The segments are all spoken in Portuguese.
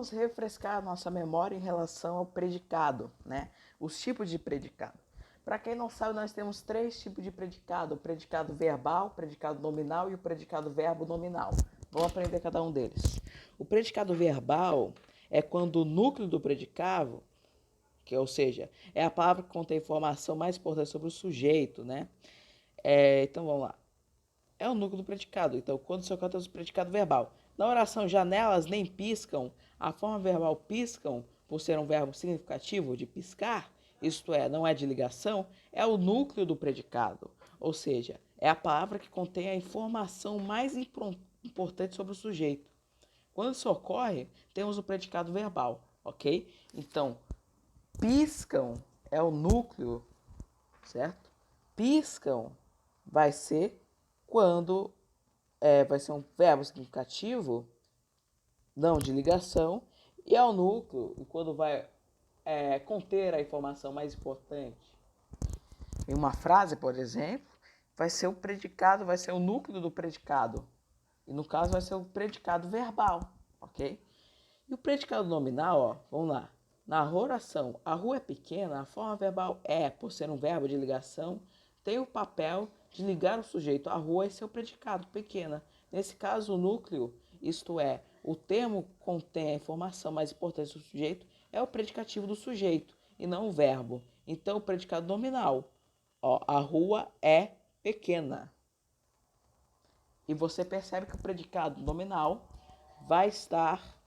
vamos refrescar a nossa memória em relação ao predicado, né? Os tipos de predicado. Para quem não sabe, nós temos 3 tipos de predicado: o predicado verbal, o predicado nominal e o predicado verbo nominal. Vamos aprender cada um deles. O predicado verbal é quando o núcleo do predicado, ou seja, é a palavra que contém informação mais importante sobre o sujeito, né? Então vamos lá. É o núcleo do predicado. Então, quando se ocorre o predicado verbal. Na oração, janelas nem piscam. A forma verbal piscam, por ser um verbo significativo de piscar, isto é, não é de ligação, é o núcleo do predicado. Ou seja, é a palavra que contém a informação mais importante sobre o sujeito. Quando isso ocorre, temos o predicado verbal, ok? Então, piscam é o núcleo, certo? Piscam vai ser quando vai ser um verbo significativo, não de ligação, e é o núcleo, e quando vai conter a informação mais importante. Em uma frase, por exemplo, vai ser o predicado, vai ser o núcleo do predicado. E no caso vai ser o predicado verbal, ok? E o predicado nominal, ó, vamos lá. Na oração, a rua é pequena, a forma verbal é, por ser um verbo de ligação, tem o papel de ligar o sujeito à rua e seu predicado, pequena. Nesse caso, o núcleo, isto é, o termo que contém a informação mais importante do sujeito, é o predicativo do sujeito e não o verbo. Então, o predicado nominal, ó, a rua é pequena. E você percebe que o predicado nominal vai estar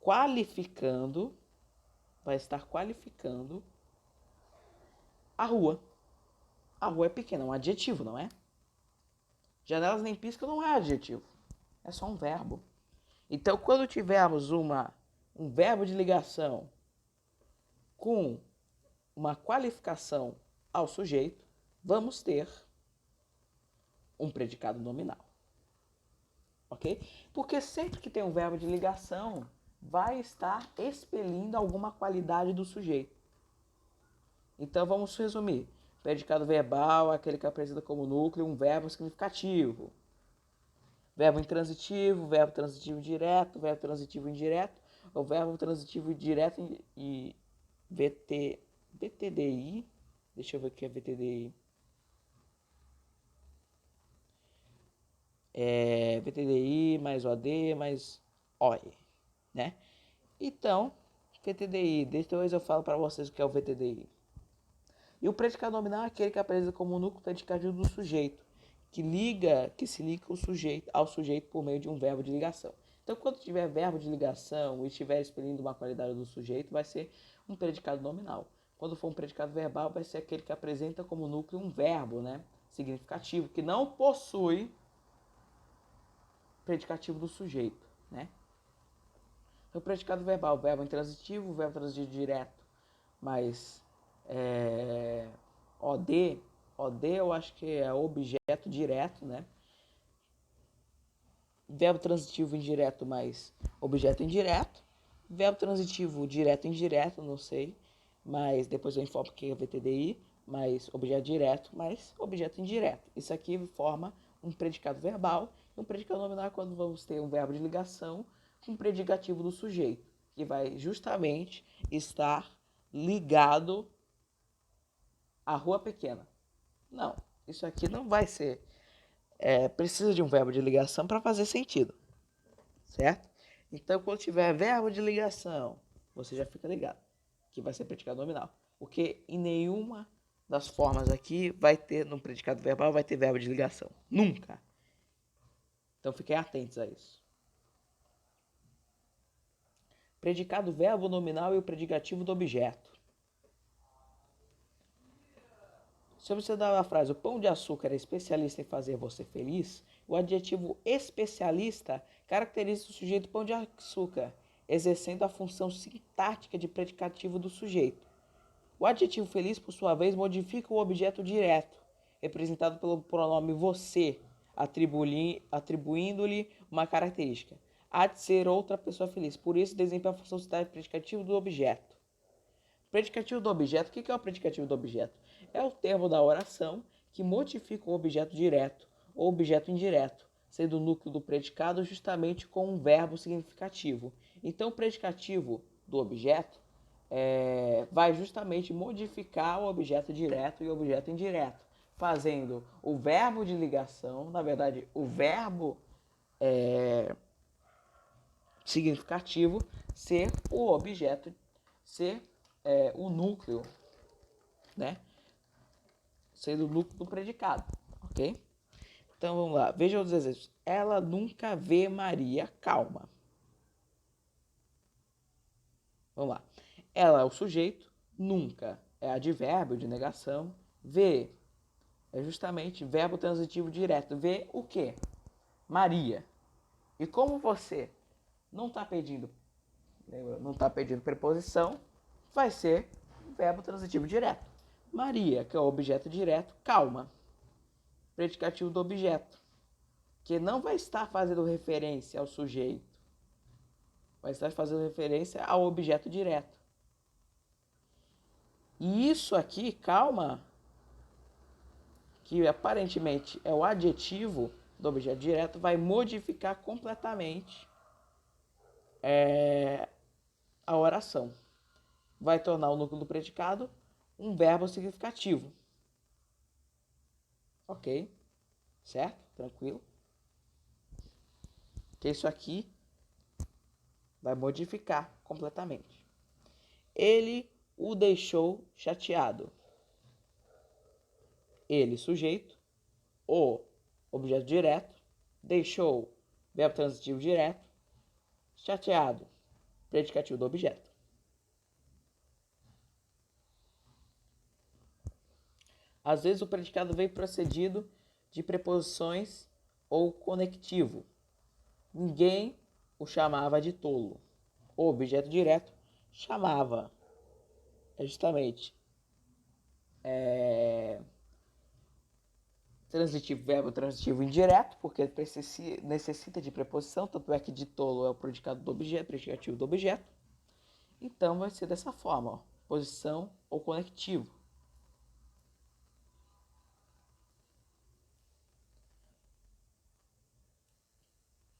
qualificando a rua. A rua é pequena, é um adjetivo, não é? Janelas nem piscam não é adjetivo, é só um verbo. Então, quando tivermos um verbo de ligação com uma qualificação ao sujeito, vamos ter um predicado nominal. Ok? Porque sempre que tem um verbo de ligação, vai estar expelindo alguma qualidade do sujeito. Então, vamos resumir. Predicado verbal é aquele que apresenta como núcleo um verbo significativo. Verbo intransitivo, verbo transitivo direto, verbo transitivo indireto, ou verbo transitivo direto e VTDI. Deixa eu ver o que é VTDI. VTDI mais OD mais OI, né? Então, VTDI, depois eu falo para vocês o que é o VTDI. E o predicado nominal é aquele que apresenta como núcleo predicativo do sujeito, que se liga ao sujeito por meio de um verbo de ligação. Então, quando tiver verbo de ligação e estiver expelindo uma qualidade do sujeito, vai ser um predicado nominal. Quando for um predicado verbal, vai ser aquele que apresenta como núcleo um verbo, né, significativo, que não possui predicativo do sujeito, né? Então, o predicado verbal, verbo intransitivo direto, mas OD eu acho que é objeto direto, né? Verbo transitivo indireto mais objeto indireto. Verbo transitivo direto e indireto, não sei, mas depois eu informo que é VTDI, mais objeto direto, mais objeto indireto. Isso aqui forma um predicado verbal. E um predicado nominal é quando vamos ter um verbo de ligação com um predicativo do sujeito, que vai justamente estar ligado à rua pequena. Não, isso aqui não vai ser. Precisa de um verbo de ligação para fazer sentido, certo? Então, quando tiver verbo de ligação, você já fica ligado que vai ser predicado nominal. Porque em nenhuma das formas aqui vai ter, no predicado verbal, vai ter verbo de ligação. Nunca. Então, fiquem atentos a isso. Predicado verbo nominal e o predicativo do objeto. Se você dá a frase, o pão de açúcar é especialista em fazer você feliz, o adjetivo especialista caracteriza o sujeito pão de açúcar, exercendo a função sintática de predicativo do sujeito. O adjetivo feliz, por sua vez, modifica o objeto direto, representado pelo pronome você, atribuindo-lhe uma característica. Há de ser outra pessoa feliz, por isso desempenha a função sintática predicativa do objeto. Predicativo do objeto, o que é o predicativo do objeto? É o termo da oração que modifica o objeto direto ou objeto indireto, sendo o núcleo do predicado justamente com um verbo significativo. Então, o predicativo do objeto vai justamente modificar o objeto direto e o objeto indireto, fazendo o verbo de ligação, na verdade, o verbo significativo ser o objeto, ser o núcleo, né? Sendo o núcleo do predicado, ok? Então vamos lá, veja os exemplos. Ela nunca vê Maria calma. Vamos lá. Ela é o sujeito, nunca é advérbio de negação, vê é justamente verbo transitivo direto. Vê o quê? Maria. E como você não está pedindo, lembra, não está pedindo preposição, vai ser verbo transitivo direto. Maria, que é o objeto direto, calma. Predicativo do objeto, que não vai estar fazendo referência ao sujeito, vai estar fazendo referência ao objeto direto. E isso aqui, calma, que aparentemente é o adjetivo do objeto direto, vai modificar completamente a oração. Vai tornar o núcleo do predicado um verbo significativo. Ok? Certo? Tranquilo? Que isso aqui vai modificar completamente. Ele o deixou chateado. Ele, sujeito, o objeto direto, deixou, verbo transitivo direto, chateado, predicativo do objeto. Às vezes o predicado vem precedido de preposições ou conectivo. Ninguém o chamava de tolo. O objeto direto chamava. É justamente transitivo, verbo transitivo indireto, porque necessita de preposição, tanto é que de tolo é o predicado do objeto, predicativo do objeto. Então vai ser dessa forma, ó, posição ou conectivo.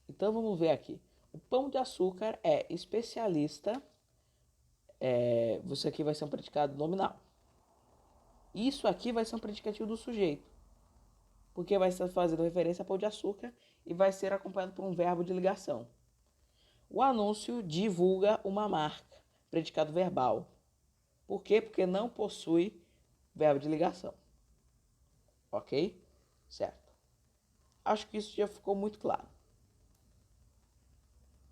Então vamos ver aqui. O Pão de Açúcar é especialista. Isso aqui vai ser um predicado nominal. Isso aqui vai ser um predicativo do sujeito, porque vai estar fazendo referência a Pão de Açúcar e vai ser acompanhado por um verbo de ligação. O anúncio divulga uma marca, predicado verbal. Por quê? Porque não possui verbo de ligação. Ok? Certo. Acho que isso já ficou muito claro.